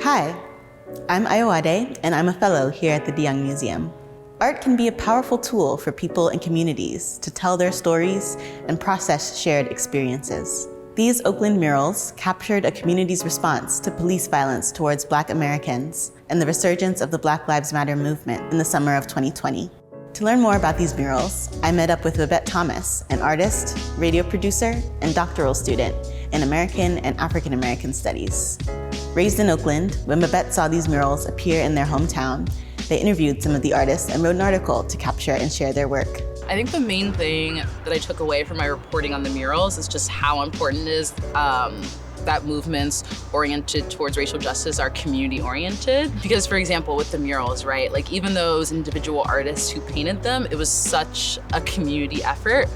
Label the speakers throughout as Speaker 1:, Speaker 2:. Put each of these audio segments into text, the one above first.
Speaker 1: Hi, I'm Ayoade, and I'm a fellow here at the de Young Museum. Art can be a powerful tool for people and communities to tell their stories and process shared experiences. These Oakland murals captured a community's response to police violence towards Black Americans and the resurgence of the Black Lives Matter movement in the summer of 2020. To learn more about these murals, I met up with Babette Thomas, an artist, radio producer, and doctoral student in American and African American studies. Raised in Oakland, when Babette saw these murals appear in their hometown, they interviewed some of the artists and wrote an article to capture and share their work.
Speaker 2: I think the main thing that I took away from my reporting on the murals is just how important it is that movements oriented towards racial justice are community oriented. Because for example, with the murals, right? Like even those individual artists who painted them, it was such a community effort.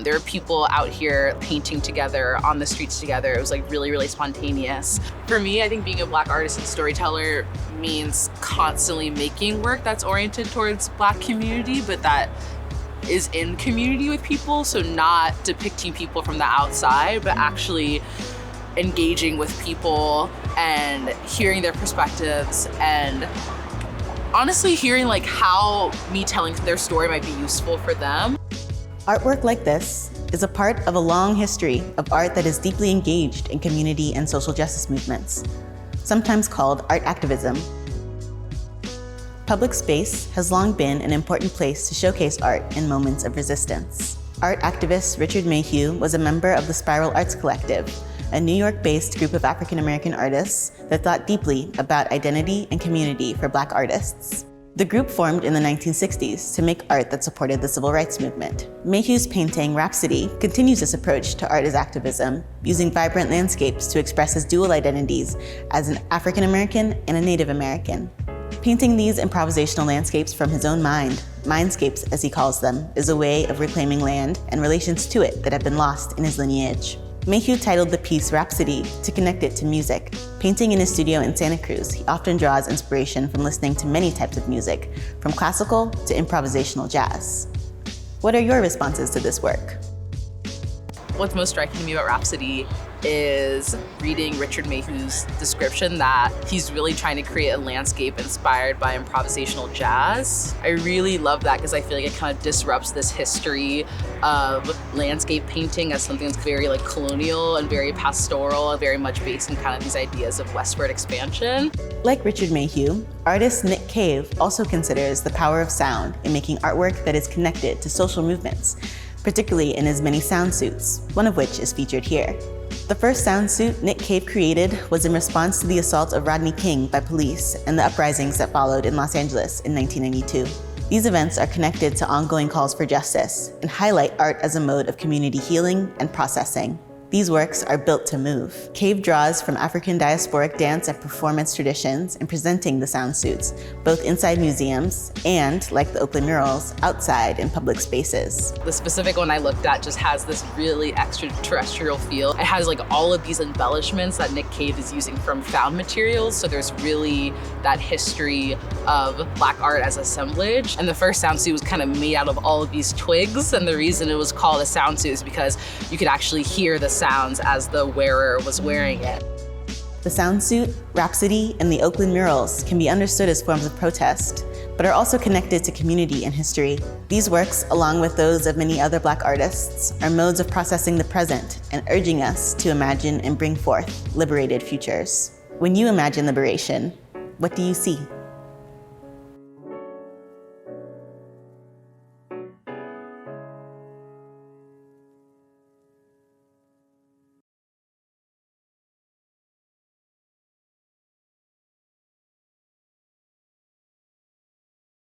Speaker 2: There were people out here painting together on the streets together. It was like really, really spontaneous. For me, I think being a Black artist and storyteller means constantly making work that's oriented towards Black community, but that is in community with people. So not depicting people from the outside, but actually engaging with people and hearing their perspectives and honestly hearing like how me telling their story might be useful for them.
Speaker 1: Artwork like this is a part of a long history of art that is deeply engaged in community and social justice movements, sometimes called art activism. Public space has long been an important place to showcase art in moments of resistance. Art activist Richard Mayhew was a member of the Spiral Arts Collective, a New York-based group of African American artists that thought deeply about identity and community for Black artists. The group formed in the 1960s to make art that supported the civil rights movement. Mayhew's painting, Rhapsody, continues this approach to art as activism, using vibrant landscapes to express his dual identities as an African American and a Native American. Painting these improvisational landscapes from his own mind, mindscapes as he calls them, is a way of reclaiming land and relations to it that have been lost in his lineage. Mayhew titled the piece Rhapsody to connect it to music. Painting in his studio in Santa Cruz, he often draws inspiration from listening to many types of music, from classical to improvisational jazz. What are your responses to this work?
Speaker 2: What's most striking to me about Rhapsody is reading Richard Mayhew's description that he's really trying to create a landscape inspired by improvisational jazz. I really love that because I feel like it kind of disrupts this history of landscape painting as something that's very like colonial and very pastoral and very much based in kind of these ideas of westward expansion.
Speaker 1: Like Richard Mayhew, artist Nick Cave also considers the power of sound in making artwork that is connected to social movements, particularly in his many sound suits, one of which is featured here. The first sound suit Nick Cave created was in response to the assault of Rodney King by police and the uprisings that followed in Los Angeles in 1992. These events are connected to ongoing calls for justice and highlight art as a mode of community healing and processing. These works are built to move. Cave draws from African diasporic dance and performance traditions in presenting the sound suits, both inside museums and, like the Oakland murals, outside in public spaces.
Speaker 2: The specific one I looked at just has this really extraterrestrial feel. It has like all of these embellishments that Nick Cave is using from found materials, so there's really that history of Black art as assemblage. And the first sound suit was kind of made out of all of these twigs, and the reason it was called a sound suit is because you could actually hear the sounds as the wearer was wearing it.
Speaker 1: The sound suit, Rhapsody, and the Oakland murals can be understood as forms of protest, but are also connected to community and history. These works, along with those of many other Black artists, are modes of processing the present and urging us to imagine and bring forth liberated futures. When you imagine liberation, what do you see?